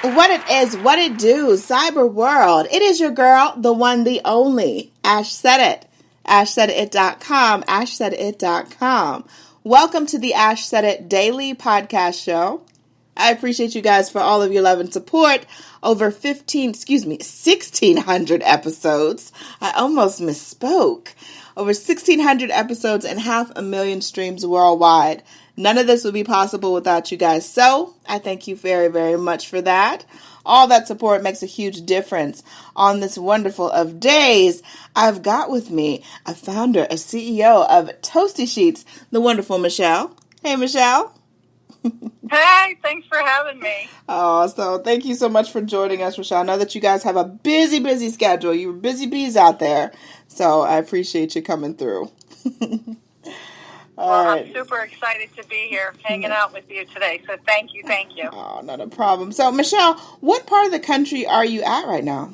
What it is, what it do, cyber world. It is your girl, the one, the only, Ash Said It. AshSaidIt.com, AshSaidIt.com. Welcome to the Ash Said It Daily Podcast Show. I appreciate you guys for all of your love and support. Over 1,600 episodes. I almost misspoke. Over 1,600 episodes and 500,000 streams worldwide. None of this would be possible without you guys. So I thank you very, very much for that. All that support makes a huge difference. On this wonderful of days, I've got with me a founder, a CEO of Toesty Sheets, the wonderful Michelle. Hey, Michelle. Hey, thanks for having me. Oh, so thank you so much for joining us, Michelle. I know that you guys have a busy, busy schedule. You're busy bees out there. So I appreciate you coming through. Well, right. I'm super excited to be here hanging out with you today. So thank you. Oh, not a problem. So, Michelle, what part of the country are you at right now?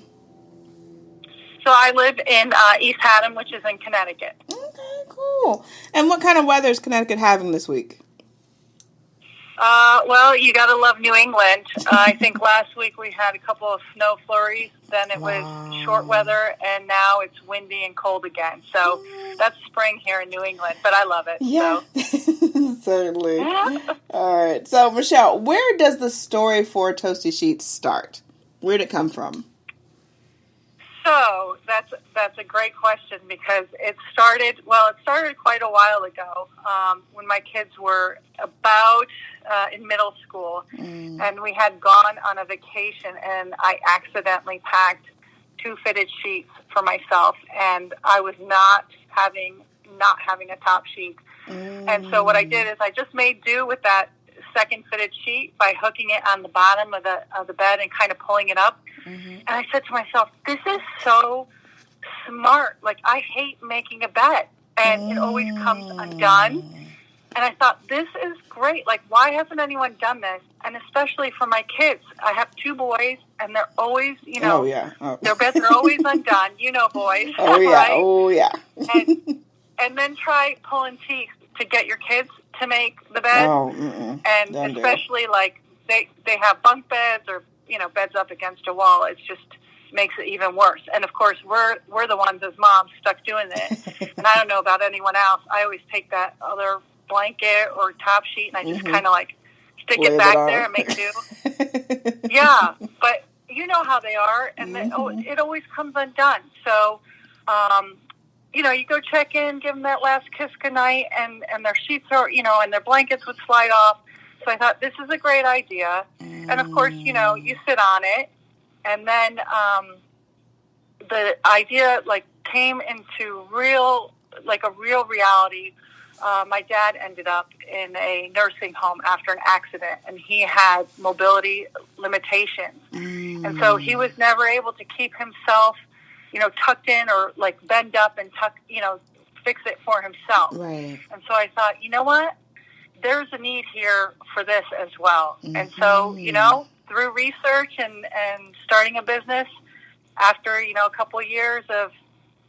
So I live in East Haddam, which is in Connecticut. Okay, cool. And what kind of weather is Connecticut having this week? Well, you got to love New England. I think last week we had a couple of snow flurries. Then it was short weather, and now it's windy and cold again. So that's spring here in New England, but I love it. Yeah, so. Certainly. All right. So, Michelle, where does the story for Toesty Sheets start? Where did it come from? So that's a great question because it started quite a while ago when my kids were about in middle school, and we had gone on a vacation, and I accidentally packed 2 fitted sheets for myself, and I was not having a top sheet. And so what I did is I just made do with that second fitted sheet by hooking it on the bottom of the bed and kind of pulling it up. And I said to myself, this is so smart. Like, I hate making a bed, and it always comes undone. And I thought, this is great. Like, why hasn't anyone done this? And especially for my kids. I have 2 boys, and they're always, their beds are always undone. You know, boys. Oh, yeah. Right? Oh, yeah. And then try pulling teeth to get your kids to make the bed. And especially, like, they have bunk beds or, beds up against a wall. It just makes it even worse. And, of course, we're the ones as moms stuck doing it. And I don't know about anyone else. I always take that other blanket or top sheet, and I just kind of, like, stick it back there and make do. Yeah, but you know how they are, and it always comes undone. So, you go check in, give them that last kiss goodnight, and their sheets are, and their blankets would slide off. So I thought, this is a great idea. And, of course, you sit on it. And then the idea, like, came into a real reality. My dad ended up in a nursing home after an accident, and he had mobility limitations. And so he was never able to keep himself, tucked in or, like, bend up and fix it for himself. Right. And so I thought, you know what? There's a need here for this as well. And so, through research and starting a business, after, a couple of years of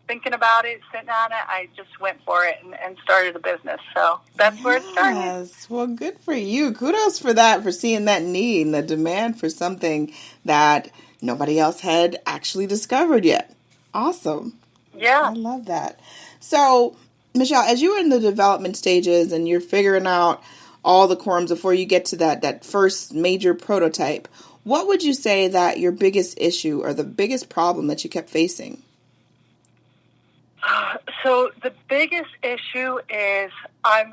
thinking about it, sitting on it, I just went for it and started a business. So that's where it started. Yes. Well, good for you. Kudos for that, for seeing that need and the demand for something that nobody else had actually discovered yet. Awesome. Yeah. I love that. So, Michelle, as you were in the development stages and you're figuring out all the quorums before you get to that first major prototype, what would you say that your biggest issue or the biggest problem that you kept facing? So the biggest issue is I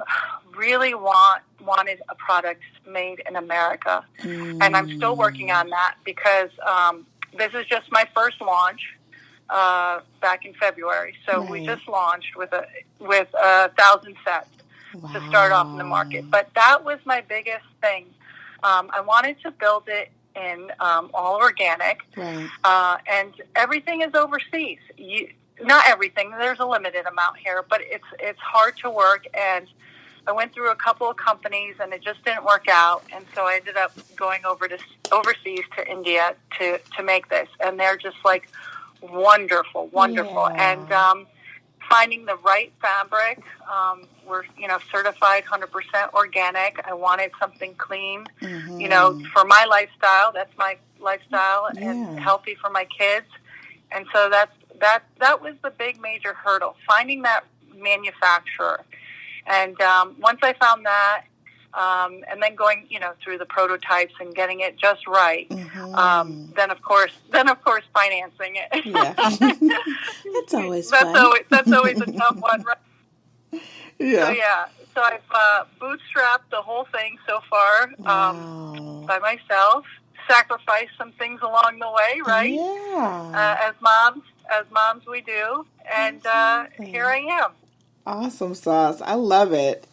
really wanted a product made in America, and I'm still working on that because this is just my first launch back in February. So we just launched with 1,000 sets to start off in the market. But that was my biggest thing. I wanted to build it in all organic, and everything is overseas. Not everything. There's a limited amount here, but it's hard to work. And I went through a couple of companies, and it just didn't work out. And so I ended up going overseas to India to make this. And they're just like wonderful. Yeah. And finding the right fabric. We're, certified 100% organic. I wanted something clean, for my lifestyle. That's my lifestyle, and healthy for my kids. And so that was the big major hurdle, finding that manufacturer. And once I found that, and then going, through the prototypes and getting it just right, then of course financing it. Yeah, it's always fun. That's always a tough one, right? Yeah. So I've bootstrapped the whole thing so far by myself. Sacrificed some things along the way, right? Yeah. As moms we do, and here I am. Awesome sauce. I love it.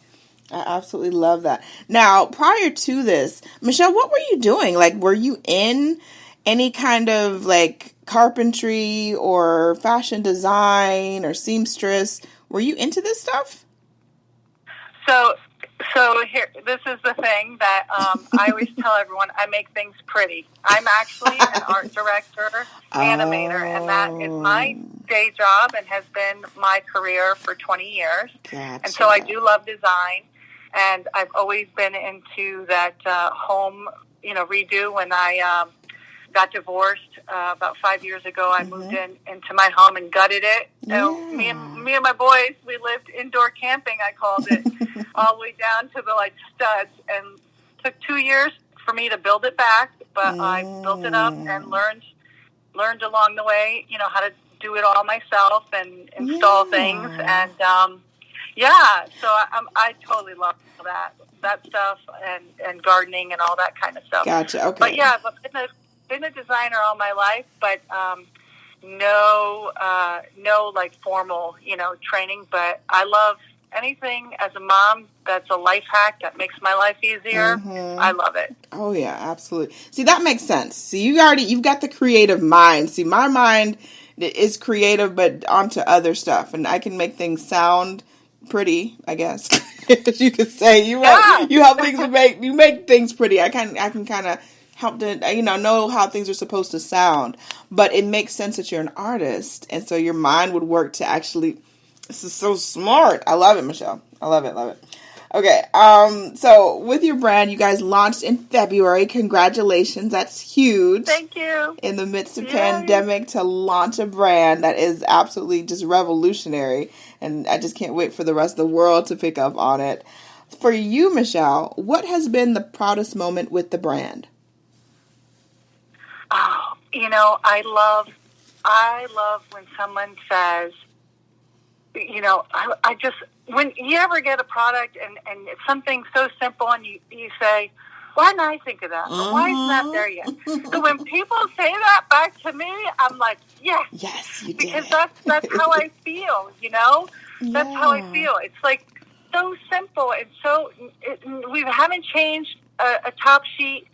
I absolutely love that. Now, prior to this, Michelle, what were you doing? Like, were you in any kind of like carpentry or fashion design or seamstress? Were you into this stuff? So here, this is the thing that I always tell everyone: I make things pretty. I'm actually an art director, animator, and that is my day job and has been my career for 20 years. Gotcha. And so I do love design, and I've always been into that home, redo. When I got divorced about 5 years ago, I moved into my home and gutted it. Yeah. Me and my boys, we lived indoor camping, I called it, all the way down to the studs, and it took 2 years for me to build it back, but I built it up and learned along the way, how to do it all myself and install things, and so I totally love that stuff, and gardening and all that kind of stuff. Gotcha. Okay. But yeah, I've been a designer all my life, but no formal training. But I love anything as a mom that's a life hack that makes my life easier. I love it. Oh yeah, absolutely. See, that makes sense. See, you've got the creative mind. See, my mind is creative, but onto other stuff, and I can make things sound pretty, I guess. If you could say you help things you make things pretty. I can kind of help to know how things are supposed to sound, but it makes sense that you're an artist, and so your mind would work to actually. This is so smart. I love it, Michelle. I love it. Okay, so with your brand, you guys launched in February. Congratulations, that's huge. Thank you. In the midst of pandemic, to launch a brand that is absolutely just revolutionary, and I just can't wait for the rest of the world to pick up on it. For you, Michelle, what has been the proudest moment with the brand? Oh, I love when someone says, I just, when you ever get a product and it's something so simple and you say, why didn't I think of that? Or why isn't that there yet? So when people say that back to me, I'm like, yes, you did. Because that's how I feel, That's how I feel. It's like so simple and we haven't changed a top sheet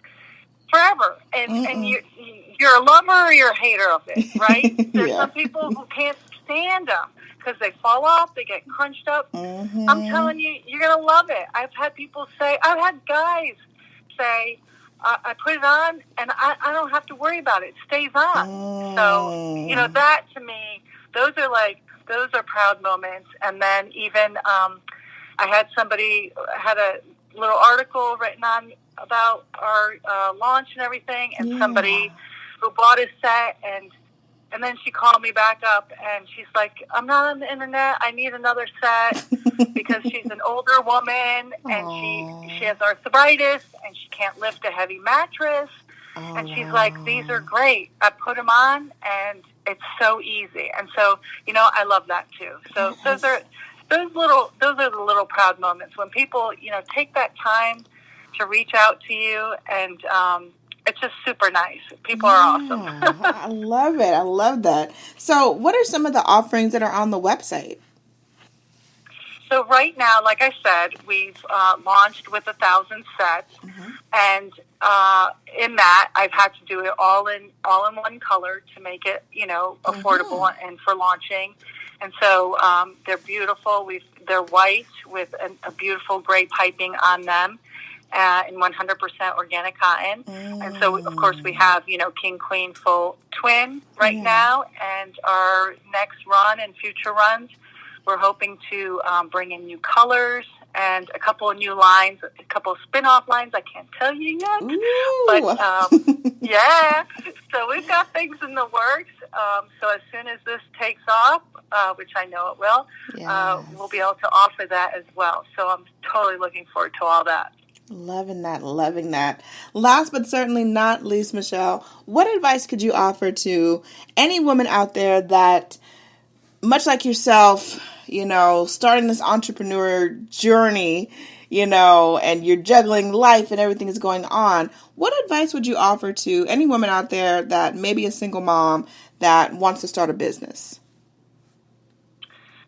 forever, and you're a lover or you're a hater of it, right? There's some people who can't stand them because they fall off, they get crunched up. I'm telling you, you're gonna love it. I've had guys say, I put it on and I don't have to worry about it. It stays on. So that to me, those are proud moments. And then even I had somebody had a little article written on about our launch and everything, and somebody who bought a set, and then she called me back up and she's like, I'm not on the internet, I need another set because she's an older woman and she has arthritis and she can't lift a heavy mattress, and she's like, these are great, I put them on and it's so easy. And so I love that too. So those are the little proud moments when people take that time to reach out to you, and it's just super nice. People are awesome. I love it. I love that. So what are some of the offerings that are on the website? So right now, like I said, we've launched with 1,000 sets, and in that, I've had to do it all in one color to make it, affordable and for launching. And so they're beautiful. They're white with a beautiful gray piping on them. In 100% organic cotton. And so, of course, we have, King, Queen, Full, Twin right now. And our next run and future runs, We're hoping to bring in new colors and a couple of new lines, a couple of spin-off lines I can't tell you yet. Ooh. But, yeah, so we've got things in the works. So as soon as this takes off, which I know it will, we'll be able to offer that as well. So I'm totally looking forward to all that. Loving that, loving that. Last but certainly not least, Michelle, what advice could you offer to any woman out there that, much like yourself, starting this entrepreneur journey, and you're juggling life and everything is going on, what advice would you offer to any woman out there that may be a single mom that wants to start a business?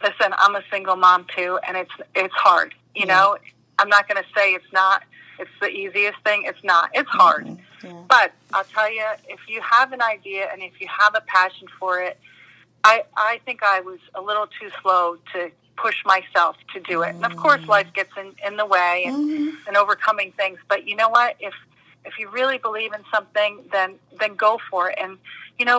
Listen, I'm a single mom too, and it's hard. You know, I'm not going to say it's the easiest thing. It's not. It's hard. Mm-hmm. Yeah. But I'll tell you, if you have an idea and if you have a passion for it, I think I was a little too slow to push myself to do it. And of course, life gets in the way and overcoming things. But you know what? If you really believe in something, then go for it. And,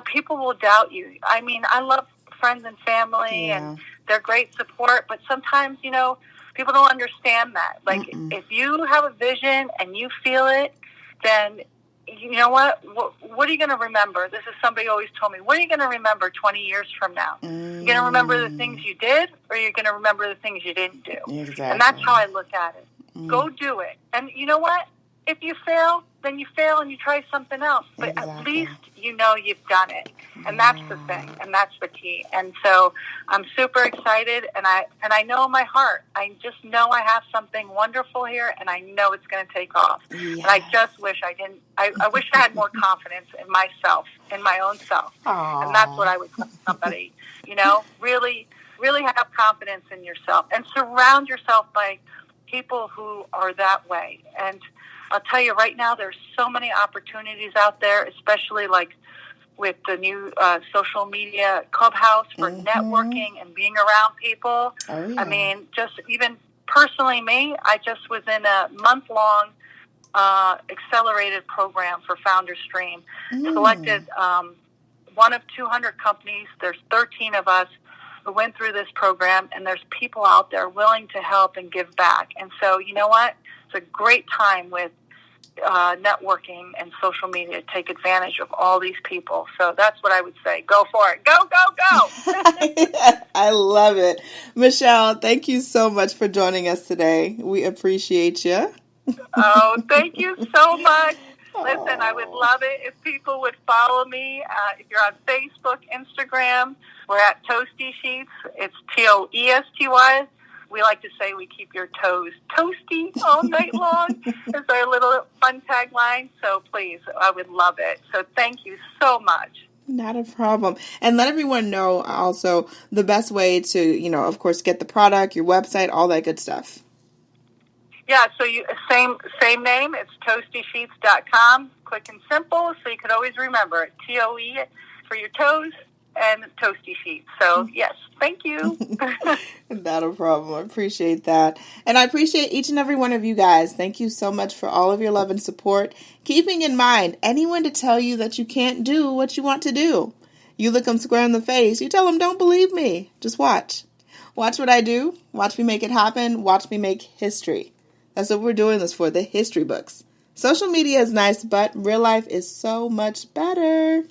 people will doubt you. I mean, I love friends and family and they're great support, but sometimes, people don't understand that. Like, if you have a vision and you feel it, then you know what are you going to remember? This is somebody always told me, what are you going to remember 20 years from now? You're going to remember the things you did, or you're going to remember the things you didn't do? Exactly. And that's how I look at it. Go do it. And you know what? If you fail, then you fail and you try something else. But at least you've done it. And that's the thing. And that's the key. And so I'm super excited. And I know in my heart, I just know I have something wonderful here. And I know it's going to take off. Yes. And I just wish I didn't. I wish I had more confidence in myself, in my own self. Aww. And that's what I would tell somebody. Really, really have confidence in yourself. And surround yourself by people who are that way. And I'll tell you right now, there's so many opportunities out there, especially like with the new social media clubhouse for networking and being around people. Oh, yeah. I mean, just even personally me, I just was in a month-long accelerated program for Founder Stream. Selected one of 200 companies. There's 13 of us who went through this program, and there's people out there willing to help and give back. And so, you know what? It's a great time with networking and social media to take advantage of all these people. So that's what I would say. Go for it. Go, go, go. I love it. Michelle, thank you so much for joining us today. We appreciate you. Oh, thank you so much. Listen, I would love it if people would follow me. If you're on Facebook, Instagram, we're at Toesty Sheets. It's Toesty. We like to say we keep your toes toasty all night long. It's our little fun tagline. So please, I would love it. So thank you so much. Not a problem. And let everyone know also the best way to, of course, get the product, your website, all that good stuff. Yeah, so same name. It's toestysheets.com. Quick and simple, so you could always remember it. TOE for your toes and Toesty Sheets. So, yes, thank you. Not a problem. I appreciate that. And I appreciate each and every one of you guys. Thank you so much for all of your love and support. Keeping in mind, anyone to tell you that you can't do what you want to do. You look them square in the face. You tell them, don't believe me. Just watch. Watch what I do. Watch me make it happen. Watch me make history. That's what we're doing this for, the history books. Social media is nice, but real life is so much better.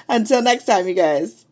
Until next time, you guys.